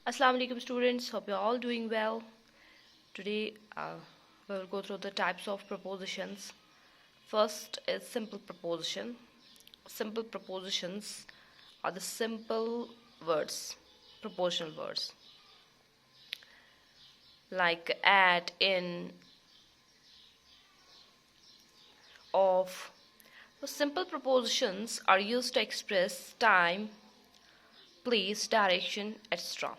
Assalamu alaikum students, hope you're all doing well. Today we will go through the types of prepositions. First is simple preposition. Simple prepositions are the simple words, propositional words like at, in, of. So simple prepositions are used to express time, place, direction, etc.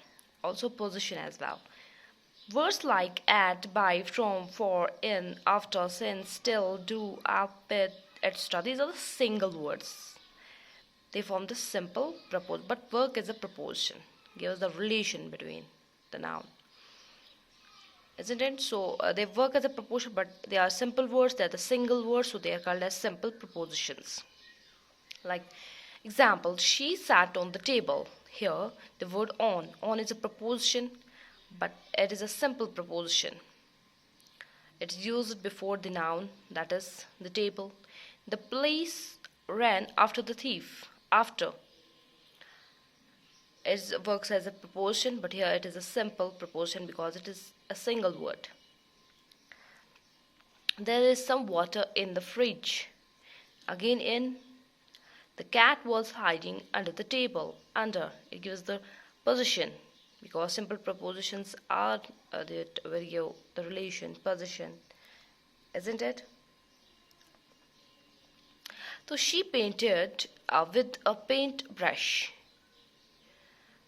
Also position as well. Words like at, by, from, for, in, after, since, still, do, up, with, etc. These are the single words. They form the simple proposition, but work as a proposition. Give us the relation between the noun. Isn't it? So they work as a proposition, but they are simple words. They are the single words, so they are called as simple prepositions. Like example, she sat on the table. Here, the word on is a preposition, but it is a simple preposition. It's used before the noun, that is the table. The police ran after the thief. After, it works as a preposition, but here it is a simple preposition because it is a single word. There is some water in the fridge. Again, in. The cat was hiding under the table. Under, it gives the position, because simple prepositions are the relation, position, isn't it? So she painted with a paintbrush.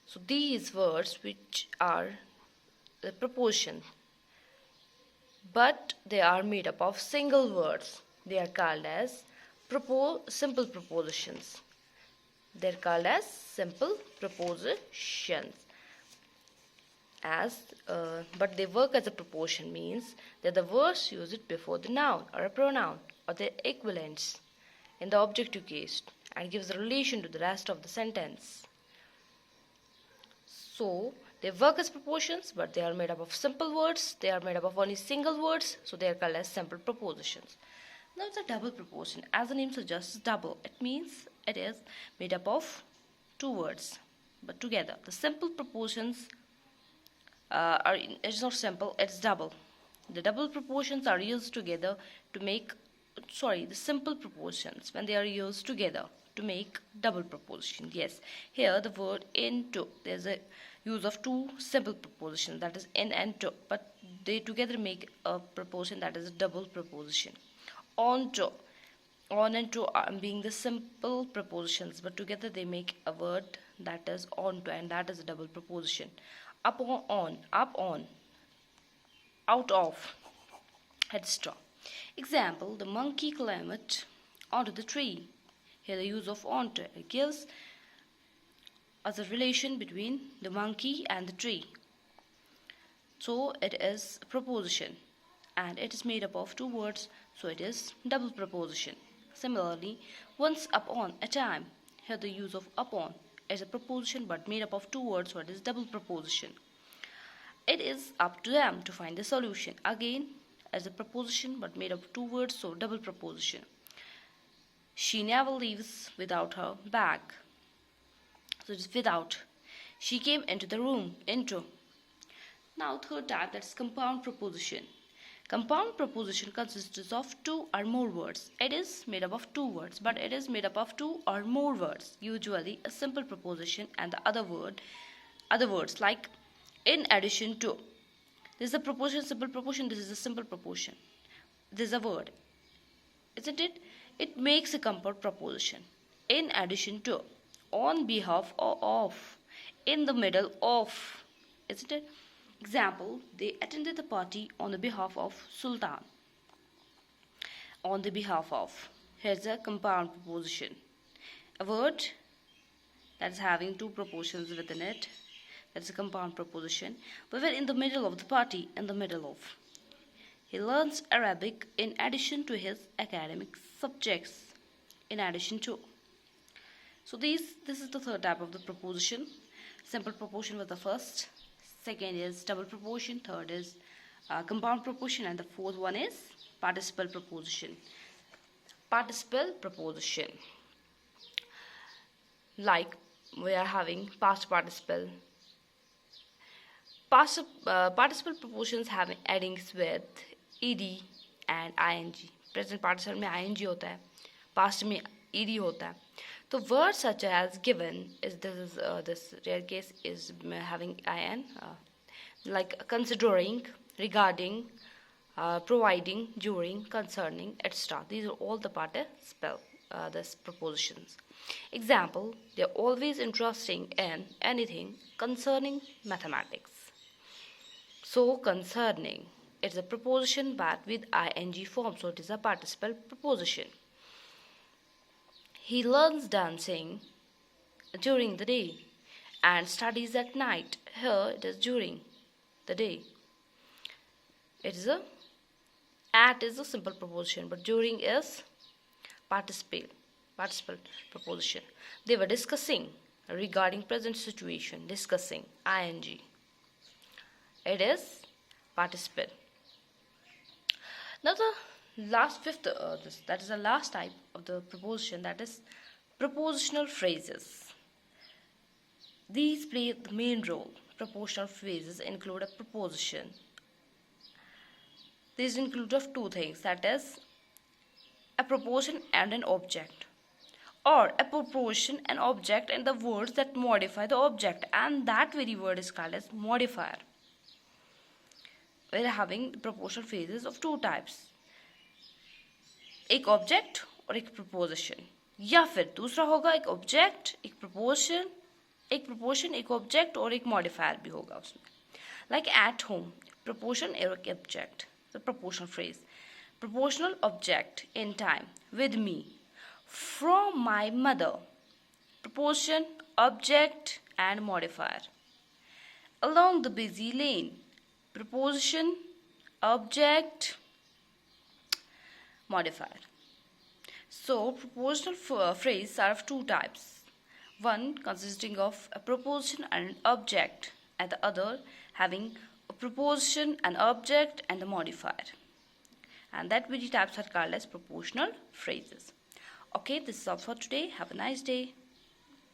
So these words, which are the preposition, but they are made up of single words. They are called as simple prepositions. They're called as simple prepositions. But they work as a preposition, means that the words use it before the noun or a pronoun or their equivalents in the objective case and gives the relation to the rest of the sentence. So they work as prepositions, but they are made up of simple words. They are made up of only single words, so they are called as simple prepositions. Now it's a double preposition. As the name suggests, double. It means it is made up of two words, but together. The simple prepositions it's not simple, it's double. The double prepositions are used together to make, the simple prepositions, when they are used together to make double preposition. Yes, here the word into, there's a use of two simple prepositions, that is in and to, but they together make a preposition that is a double preposition. On to, on and to are being the simple prepositions, but together they make a word that is on to, and that is a double preposition. Up on, out of, etc. Example, the monkey climbed onto the tree. Here the use of onto, it gives us a relation between the monkey and the tree. So it is a preposition, and it is made up of two words, so it is double preposition. Similarly, once upon a time. Here the use of upon is a preposition but made up of two words, so it is double preposition. It is up to them to find the solution. Again, as a preposition but made up of two words, so double preposition. She never leaves without her bag. So it is without. She came into the room. Into. Now third type, that's compound preposition. Compound preposition consists of two or more words. It is made up of two words, but it is made up of two or more words. Usually a simple preposition and the other words like in addition to. This is a preposition, simple preposition. This is a simple preposition. This is a word, isn't it? It makes a compound preposition. In addition to, on behalf of, in the middle of, isn't it? Example, they attended the party on the behalf of Sultan. On the behalf of. Here's a compound preposition. A word that is having two prepositions within it. That's a compound preposition. We were in the middle of the party. In the middle of. He learns Arabic in addition to his academic subjects. In addition to. So this is the third type of the preposition. Simple preposition was the first. Second is double preposition. Third is compound preposition, and the fourth one is participle preposition. Participle preposition, like we are having past participle, Participle prepositions having addings with ed and ing. Present participle में ing होता है, past में ed होता है. So words such as given is this rare case is having in, like considering, regarding, providing, during, concerning, etc. These are all the participle this prepositions. Example: they are always interested in anything concerning mathematics. So concerning, it's a preposition but with ing form, so it is a participle preposition. He learns dancing during the day and studies at night. Here it is during the day. It is a at is a simple preposition, but during is participle preposition. They were discussing regarding present situation. Discussing ing. It is participle. Now the last fifth that is the last type of the preposition, that is prepositional phrases. These play the main role. Prepositional phrases include a preposition. These include of two things, that is a preposition and an object, or a preposition and object and the words that modify the object, and that very word is called as modifier. We are having prepositional phrases of two types, एक object और एक preposition, या फिर दूसरा होगा एक object एक preposition एक ऑब्जेक्ट और एक मॉडिफायर भी होगा उसमें. लाइक एट होम, प्रपोजिशन और एक object, the prepositional phrase. Prepositional object in time with me, from my mother, preposition object and modifier. along the busy lane, preposition object modifier. So prepositional phrases are of two types, one consisting of a preposition and an object, and the other having a preposition, an object and a modifier, and that very types are called as prepositional phrases. Okay, this is all for today. Have a nice day.